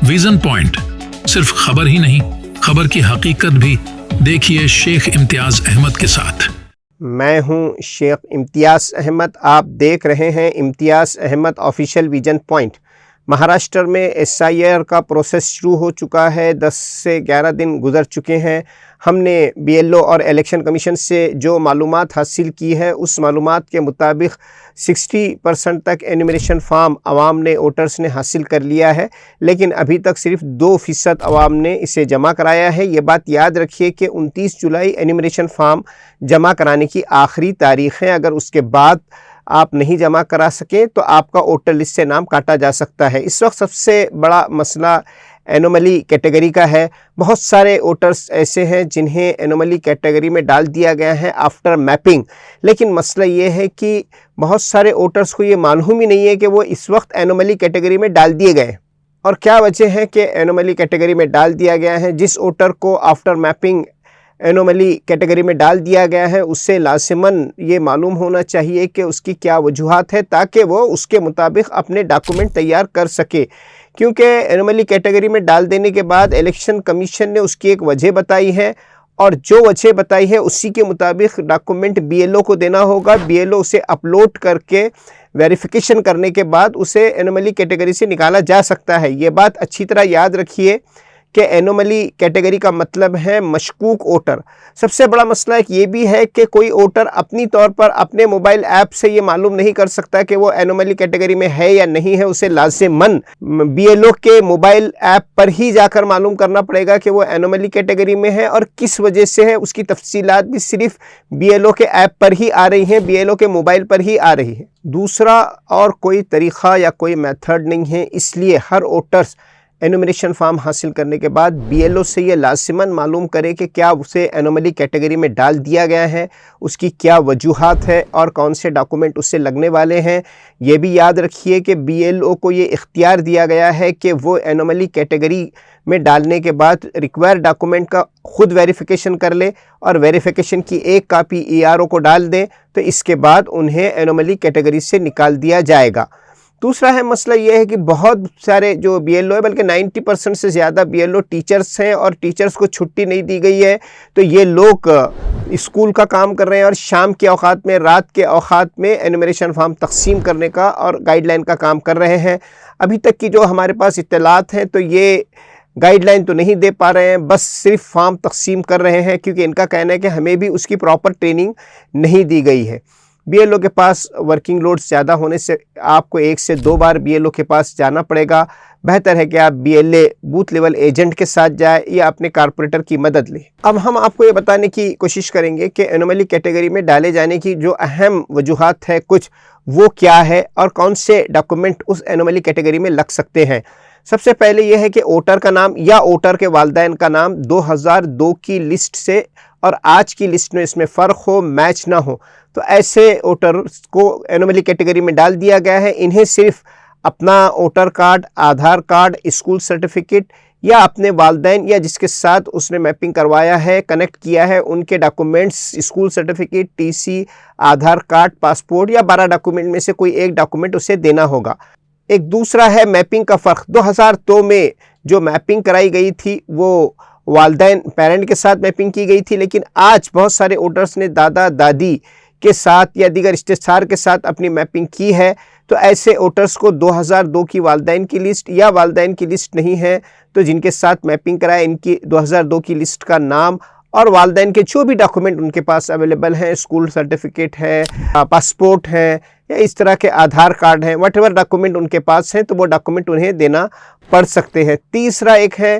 Vision point सिर्फ खबर ही नहीं, खबर की हकीकत भी। देखिए शेख इम्तियाज अहमद के साथ। मैं हूं शेख इम्तियाज अहमद। आप देख रहे हैं Imtiaz Ahmed official vision point. Maharashtra में एसआईआर का प्रोसेस शुरू हो चुका है। 10 से 11 दिन गुजर चुके हैं। हमने बीएलओ और इलेक्शन कमीशन से जो मालूमात हासिल की है, उस मालूमात के मुताबिक 60% तक एनुमरेशन फार्म आवाम ने, वोटर्स ने हासिल कर लिया है, लेकिन अभी तक सिर्फ 2% आवाम ने इसे जमा कराया है। ये बात याद रखिए कि 29 जुलाई एनुमरेशन फार्म जमा कराने की आखिरी तारीख़ है। अगर उसके बाद आप नहीं जमा करा सकें तो आपका वोटर लिस्ट से नाम काटा जा सकता है। इस वक्त सबसे बड़ा मसला एनोमली कैटेगरी का है। बहुत सारे वोटर्स ऐसे हैं जिन्हें एनोमली कैटेगरी में डाल दिया गया है आफ्टर मैपिंग, लेकिन मसला ये है कि बहुत सारे वोटर्स को ये मालूम ही नहीं है कि वो इस वक्त एनोमली कैटेगरी में डाल दिए गए। और क्या वजह है कि एनोमली कैटेगरी में डाल दिया गया है? जिस वोटर को आफ्टर मैपिंग एनोमली कैटेगरी में डाल दिया गया है, उससे लाजिमन ये मालूम होना चाहिए कि उसकी क्या वजूहात है, ताकि वो उसके मुताबिक अपने डॉक्यूमेंट तैयार कर सके। क्योंकि एनोमली कैटेगरी में डाल देने के बाद इलेक्शन कमीशन ने उसकी एक वजह बताई है, और जो वजह बताई है उसी के मुताबिक डॉक्यूमेंट बीएलओ को देना होगा। बीएलओ उसे अपलोड करके वेरिफिकेशन करने के बाद उसे एनोमली कैटेगरी से निकाला जा सकता है। ये बात अच्छी तरह याद रखिए कि एनोमली कैटेगरी का मतलब है मशकूक वोटर। सबसे बड़ा मसला एक ये भी है कि कोई वोटर अपनी तौर पर अपने मोबाइल ऐप से ये मालूम नहीं कर सकता कि वो एनोमली कैटेगरी में है या नहीं है। उसे लाज़िमन बीएलओ के मोबाइल ऐप पर ही जाकर मालूम करना पड़ेगा कि वो एनोमली कैटेगरी में है और किस वजह से है। उसकी तफसीलात भी सिर्फ बीएलओ के ऐप पर ही आ रही हैं, बीएलओ के मोबाइल पर ही आ रही है। दूसरा और कोई तरीक़ा या कोई मेथड नहीं है। इसलिए हर वोटर्स एनुमरेशन फार्म हासिल करने के बाद बीएलओ से ये लाजिमन मालूम करे कि क्या उसे एनोमली कैटेगरी में डाल दिया गया है, उसकी क्या वजूहात है और कौन से डॉक्यूमेंट उससे लगने वाले हैं। ये भी याद रखिए कि बीएलओ को ये इख्तियार दिया गया है कि वो एनोमली कैटेगरी में डालने के बाद रिक्वायर्ड डॉक्यूमेंट का खुद वेरिफिकेशन कर ले और वेरिफिकेशन की एक कापी ईआरओ को डाल दें, तो इसके बाद उन्हें एनोमली कैटेगरी से निकाल दिया जाएगा। दूसरा है मसला ये है कि बहुत सारे जो बीएलओ है, बल्कि 90% से ज़्यादा बीएलओ टीचर्स हैं और टीचर्स को छुट्टी नहीं दी गई है, तो ये लोग स्कूल का काम कर रहे हैं और शाम के औकात में, रात के औकात में एनुमरेशन फार्म तकसीम करने का और गाइडलाइन का काम कर रहे हैं। अभी तक की जो हमारे पास इत्तलात हैं तो ये गाइडलाइन तो नहीं दे पा रहे हैं, बस सिर्फ फार्म तकसीम कर रहे हैं, क्योंकि इनका कहना है कि हमें भी उसकी प्रॉपर ट्रेनिंग नहीं दी गई है। बीएलओ के पास वर्किंग लोड ज़्यादा होने से आपको 1 से 2 बार बीएलओ के पास जाना पड़ेगा। बेहतर है कि आप बीएलए बूथ लेवल एजेंट के साथ जाए या अपने कारपोरेटर की मदद लें। अब हम आपको ये बताने की कोशिश करेंगे कि एनोमली कैटेगरी में डाले जाने की जो अहम वजूहात है कुछ, वो क्या है और कौन से डॉक्यूमेंट उस एनोमली कैटेगरी में लग सकते हैं। सबसे पहले यह है कि वोटर का नाम या वोटर के वालिदैन का नाम 2002 की लिस्ट से और आज की लिस्ट में इसमें फ़र्क हो, मैच ना हो, तो ऐसे वोटर्स को एनोमली कैटेगरी में डाल दिया गया है। इन्हें सिर्फ अपना वोटर कार्ड, आधार कार्ड, स्कूल सर्टिफिकेट या अपने वालिदैन या जिसके साथ उसने मैपिंग करवाया है, कनेक्ट किया है, उनके डॉक्यूमेंट्स, स्कूल सर्टिफिकेट, टीसी, आधार कार्ड, पासपोर्ट या 12 डॉक्यूमेंट में से कोई एक डॉक्यूमेंट उसे देना होगा। एक दूसरा है मैपिंग का फ़र्क। 2002 में जो मैपिंग कराई गई थी वो वालिदैन पेरेंट के साथ मैपिंग की गई थी, लेकिन आज बहुत सारे वोटर्स ने दादा दादी के साथ या दीगर रिश्तेदार के साथ अपनी मैपिंग की है। तो ऐसे वोटर्स को 2002 की वालिदैन की लिस्ट या वालिदैन की लिस्ट नहीं है तो जिनके साथ मैपिंग कराए, इनकी 2002 की लिस्ट का नाम और वालिदैन के जो भी डॉक्यूमेंट उनके पास अवेलेबल हैं, स्कूल सर्टिफिकेट है, पासपोर्ट है या इस तरह के आधार कार्ड हैं, वटेवर डॉक्यूमेंट उनके पास हैं, तो वो डॉक्यूमेंट उन्हें देना पड़ सकते हैं। तीसरा एक है,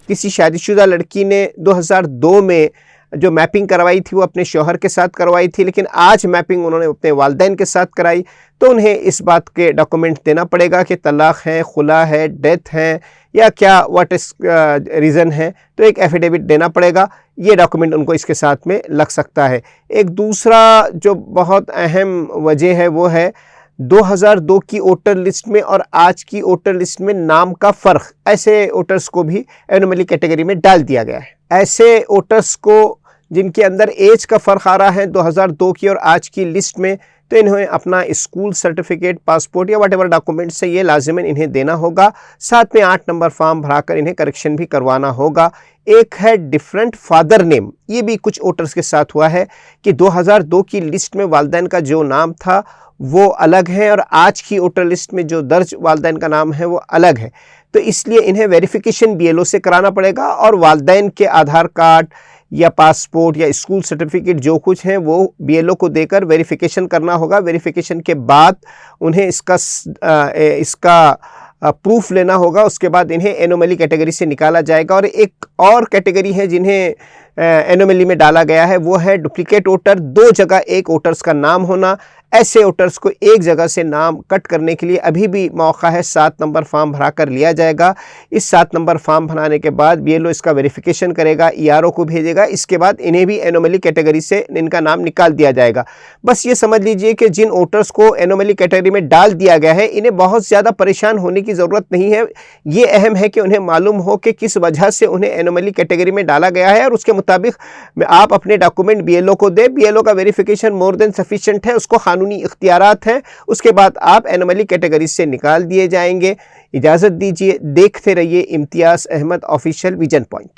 किसी शादीशुदा लड़की ने 2002 में जो मैपिंग करवाई थी वो अपने शौहर के साथ करवाई थी, लेकिन आज मैपिंग उन्होंने अपने वालिदैन के साथ कराई, तो उन्हें इस बात के डॉक्यूमेंट देना पड़ेगा कि तलाक है, खुला है, डेथ है या क्या व्हाट इस रीज़न है, तो एक एफिडेविट देना पड़ेगा। ये डॉक्यूमेंट उनको इसके साथ में लग सकता है। एक दूसरा जो बहुत अहम वजह है वो है 2002 की वोटर लिस्ट में और आज की वोटर लिस्ट में नाम का फ़र्क। ऐसे वोटर्स को भी एनोमली कैटेगरी में डाल दिया गया है। ऐसे वोटर्स को जिनके अंदर एज का फ़र्क आ रहा है 2002 की और आज की लिस्ट में, तो इन्हें अपना स्कूल सर्टिफिकेट, पासपोर्ट या वट एवर डॉक्यूमेंट्स है ये लाजिमन इन्हें देना होगा। साथ में 8 नंबर फॉर्म भराकर इन्हें करेक्शन भी करवाना होगा। एक है डिफरेंट फादर नेम, ये भी कुछ वोटर्स के साथ हुआ है कि 2002 की लिस्ट में वालिदैन का जो नाम था वो अलग है और आज की वोटर लिस्ट में जो दर्ज वालिदैन का नाम है वो अलग है। तो इसलिए इन्हें वेरिफिकेशन बीएलओ से कराना पड़ेगा और वालिदैन के आधार कार्ड या पासपोर्ट या स्कूल सर्टिफिकेट जो कुछ हैं वो बीएलओ को देकर वेरिफिकेशन करना होगा। वेरिफिकेशन के बाद उन्हें इसका प्रूफ लेना होगा। उसके बाद इन्हें एनोमली कैटेगरी से निकाला जाएगा। और एक और कैटेगरी है जिन्हें एनोमली में डाला गया है, वो है डुप्लीकेट वोटर। 2 जगह एक वोटर्स का नाम होना। ऐसे वोटर्स को एक जगह से नाम कट करने के लिए अभी भी मौका है। 7 नंबर फॉर्म भरा कर लिया जाएगा। इस 7 नंबर फॉर्म भराने के बाद बीएलओ इसका वेरिफिकेशन करेगा, ईआरओ को भेजेगा। इसके बाद इन्हें भी एनोमली कैटेगरी से इनका नाम निकाल दिया जाएगा। बस ये समझ लीजिए कि जिन वोटर्स को एनोमली कैटेगरी में डाल दिया गया है इन्हें बहुत ज़्यादा परेशान होने की ज़रूरत नहीं है। ये अहम है कि उन्हें मालूम हो कि किस वजह से उन्हें एनोमली कैटेगरी में डाला गया है और उसके मुताबिक आप अपने डॉक्यूमेंट बीएलओ को दें। बीएलओ का वेरिफिकेशन मोर देन सफिशिएंट है, उसको कानूनी इख्तियारात हैं। उसके बाद आप एनोमली कैटेगरी से निकाल दिए जाएंगे। इजाज़त दीजिए, देखते रहिए इम्तियाज़ अहमद ऑफिशियल विजन पॉइंट।